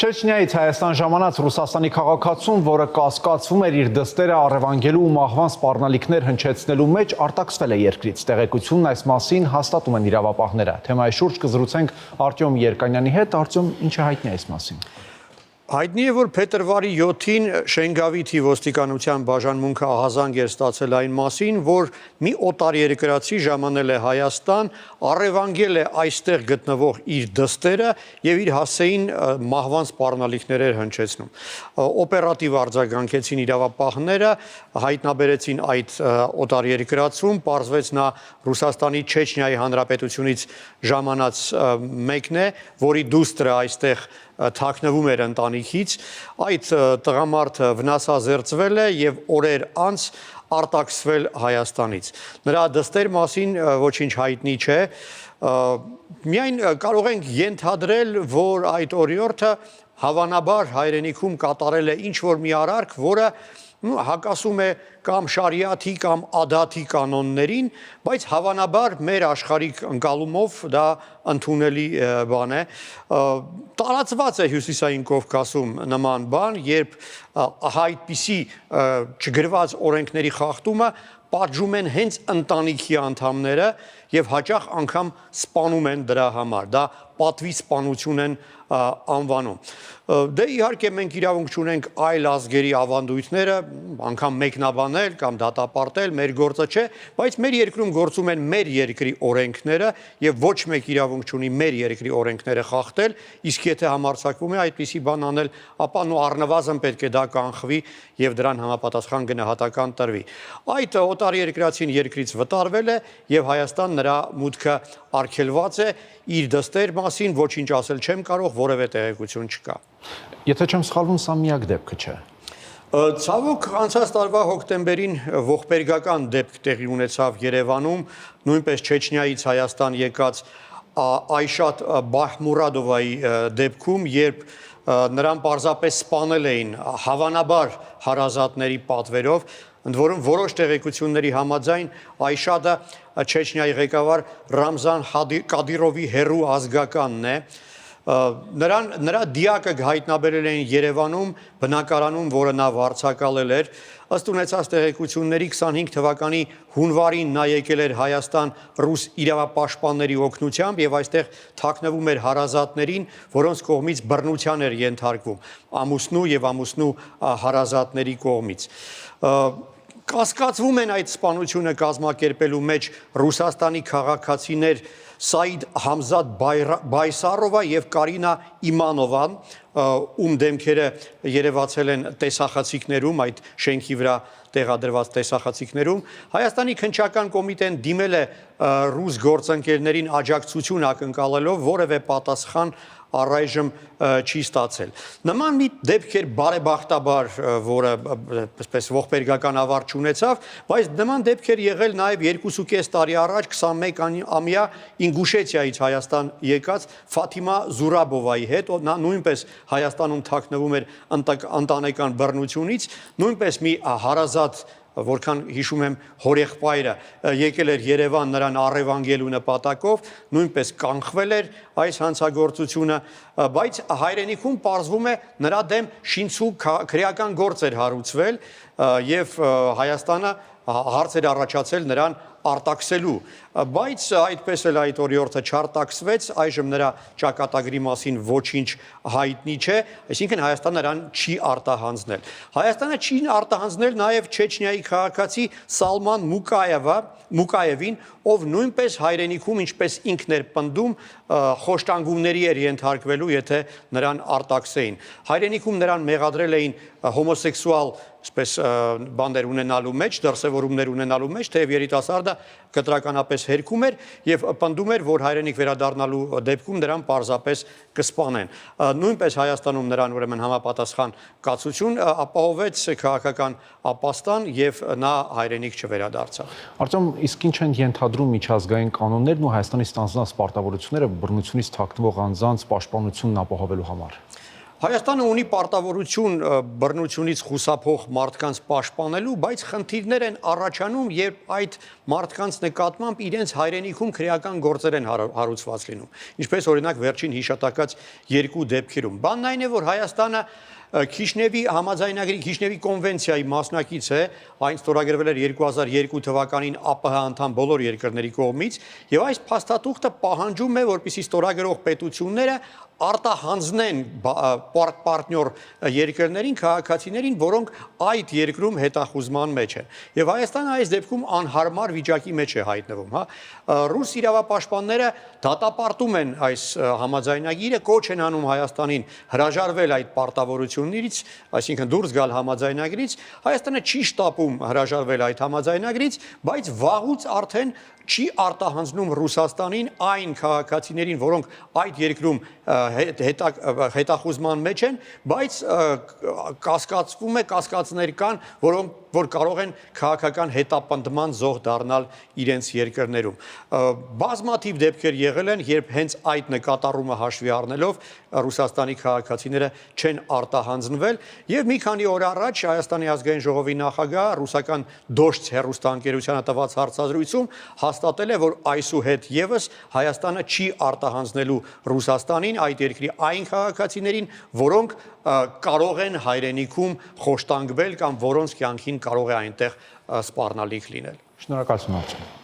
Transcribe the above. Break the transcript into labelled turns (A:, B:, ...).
A: Չեչնիայից Հայաստան ժամանած Ռուսաստանի քաղաքացուն, որը կասկածվում էր իր դստերը առևանգելու ու մահվան սպառնալիքներ հնչեցնելու մեջ, արտաքսվել է երկրից։ Տեղեկությունն այս մասին հաստատում են իրավապահները։ Թեմայի շուրջ կզրուցենք Արտյոմ Երկանյանի հետ։ Արտյոմ, ինչ է հայտնի այս մասին։
B: Հայտնի է, որ փետրվարի 7-ին Շենգավիթի ոստիկանության բաժանմունքը ահազանգ էր ստացել այն մասին, որ մի օտարերկրացի ժամանել է Հայաստան, առևանգել է այստեղ գտնվող իր դստերը եւ իր հասցեին մահվան սպառնալիքներ էր հնչեցնում։ Օպերատիվ արձագանքեցին իրավապահները, հայտնաբերեցին այդ օտարերկրացուն, պարզվեց նա Ռուսաստանի Չեչնիայի Հանրապետությունից ժամանած մեկն է, որի դուստրը այստեղ թաքնվում էր ընտանիքից, այդ տղամարդը վնասազերծվել է եւ օրեր անց արտաքսվել Հայաստանից։ Նրա դստեր մասին ոչինչ հայտնի չէ, միայն կարող ենք ենթադրել, որ այդ օրիորդը հավանաբար հայրենիքում կատարել է ինչ-որ մի արարք, որը հակասում է կամ շարիաթի կամ ադաթի կանոններին, բայց հավանաբար մեր աշխարհիկ ընկալումով դա ընդունելի բան է։ Տարածված է Հյուսիսային Կովկասում նման բան, երբ այդպիսի չգրված օրենքների խախտումը պատժում են հենց ընտանիքի անդամները եւ հաճախ անգամ սպանում են դրա համար։ Դա պատվի սպանություն են անվանում։ Դե իհարկե մենք իրավունք չունենք այլ ազգերի ավանդույթները անգամ մեկնաբանել կամ դատապարտել, մեր գործը չէ, բայց մեր երկրում գործում են մեր երկրի օրենքները եւ ոչ մեկ իրավունք չունի մեր երկրի օրենքները խախտել, իսկ եթե համարձակվում է այդպիսի բան անել, ապա առնվազն պետք է դա կանխվի եւ դրան համապատասխան գնահատական տրվի։ Այդ օտարերկրացին երկրից վտարվել է եւ Հայաստան նրա մուտքը արգելված է, իր դստեր մասին ոչինչ ասել չեմ կարող, որևէ տեղեկություն չկա։
A: Եթե չեմ սխալվում, սա միակ դեպքը չէ։
B: Ցավոք անցած տարվա հոկտեմբերին ողբերգական դեպք տեղի ունեցավ Երևանում, նույնպես Չեչնիայից Հայաստան եկած Այշատ Բահմուրադովայի դեպքում, երբ նրան պարզապես սպանել էին հավանաբար հարազատների պատվերով, ընդ որում որոշ տեղեկությունների համաձայն Այշատը Չեչնիայի ղեկավար Ռամզան Կադիրովի հերու ազգականն է։ Նրա դիակը հայտնաբերել էին Երևանում, բնակարանում, որը նա վարձակալել էր։ Ըստ ունեցած տեղեկությունների 25 թվականի հունվարին նա եկել էր Հայաստան ռուս իրավապաշտպանների օգնությամբ եւ այստեղ թաքնվում էր հարազատներին, որոնց կողմից բռնության էր ենթարկվում ամուսնու եւ ամուսնու հարազատների կողմից։ Կասկածվում են այդ սպանությունը կազմակերպելու մեջ Ռուսաստանի քաղաքացիներ Սաիդ Համզադ Բայսարովա եւ Կարինա Իմանովան, ում դեմքերը երևացել են տեսախցիկներում, այդ շենքի վրա տեղադրված տեսախցիկներում։ Հայաստանի քննչական կոմիտեն դիմել է ռուս գործընկերներին աջակցություն ակնկալելով, որևէ պատասխան առայժմ չի ստացել։ Նման մի դեպք էր բարեբախտաբար, որը այսպես ողբերգական ավարտ չունեցավ, բայց նման դեպքեր եղել նաև 2.5 տարի առաջ 21-ամյա Ինգուշետիայից Հայաստան եկած Ֆաթիմա Զուրաբովայի հետ, նա նույնպես Հայաստանում թաքնվում էր ընտանեկան բռնությունից, նույնպես մի հարազատ, որքան հիշում եմ, հորեղբայրը եկել էր Երևան նրան առևանգելու նպատակով, նույնպես կանխվել էր այս հանցագործությունը, բայց հայրենիքում պարզվում է նրա դեմ շինցու քրեական գործ էր հարուցվել եւ Հայաստանը հարց էր առաջացել նրան արտաքսելու, բայց այդպես էլ այդ օրիորդը չարտաքսվեց, այժմ նրա ճակատագրի մասին ոչինչ հայտնի չէ, այսինքն Հայաստանը նրան չի արտահանձնել։ Հայաստանը չի արտահանձնել նաև Չեչնիայի քաղաքացի Սալման Մուկաևին, ով նույնպես հայրենիքում, ինչպես ինքն էր պնդում, խոշտանգումների էր ենթարկվելու, եթե նրան արտաքսեին։ Հայրենիքում նրան մեղադրել էին հոմոսեքսուալ այսպես բաներ ունենալու մեջ, դրսևորումներ ունենալու մեջ, թեև երիտասարդը կտրականապես հերքում էր եւ պնդում էր, որ հայրենիք վերադառնալու դեպքում նրան պարզապես կսպանեն։ Նույնպես Հայաստանում նրան ուրեմն համապատասխան կացություն ապահովեց քաղաքական ապաստան եւ նա հայրենիք չվերադարձավ։
A: Արտյոմ, իսկ ինչ են ենթադրում միջազգային կանոններն ու Հայաստանի ստանձնած պարտավորությունները բռնությունից թաքնվող անձանց պաշտպանությունն ապահովելու համար։
B: Հայաստանը ունի պարտավորություն բռնությունից խուսափող մարդկանց պաշտպանելու, բայց խնդիրներ են առաջանում, երբ այդ մարդկանց նկատմամբ իրենց հայրենիքում քրեական գործեր են հարուցված լինում։ Ինչպես օրինակ վերջին հիշատակած երկու դեպքերում։ Բանն այն է, որ Հայաստանը Քիշնևի համաձայնագրի, Քիշնևի կոնվենցիայի մասնակից է, այն ստորագրվել էր 2002 թվականին ԱՊՀ անդամ բոլոր երկրների կողմից, եւ այս փաստաթուղթը պահանջում է, որպեսզի ստորագրող պետությունները արտահանձնեն պարտնյոր երկրներին, քաղաքացիներին, որոնք այդ երկրում հետախուզման մեջ են։ Եվ Հայաստանը այս դեպքում անհարմար վիճակի մեջ է հայտնվում, հա։ Ռուս իրավապաշտպանները դատապարտում են այս համաձայնագիրը, կոչ են անում Հայաստանին հրաժարվել այդ պարտավորություններից, այսինքն դուրս գալ համաձայնագրից։ Հայաստանը չի շտապում հրաժարվել այդ համաձայնագրից, բայց վաղուց արդեն չի արտահանձնում Ռուսաստանին այն քաղաքացիներին, որոնք այդ երկրում հետախուզման մեջ են, բայց կասկածվում է, կասկածներ կան, որ կարող են քաղաքական հետապնդման զոհ դառնալ իրենց երկրներում։ Բազմաթիվ դեպքեր եղել են, երբ հենց այդ նկատառումը հաշվի առնելով Ռուսաստանի քաղաքացիները չեն արտահանձնվել, եւ մի քանի օր առաջ Հայաստանի ազգային ժողովի նախագահ ռուսական Դոշց հեռուստաընկերությանը տված հարցազրույցում հաստատել է, որ այսուհետ եւս Հայաստանը չի արտահանձնելու Ռուսաստանին այդ երկրի այն քաղաքացիներին, որոնք կարող են հայրենիքում խոշտանգվել կամ որոնց կյանքին կարող է այնտեղ սպառնալիք լինել։
A: Շնորհակալություն։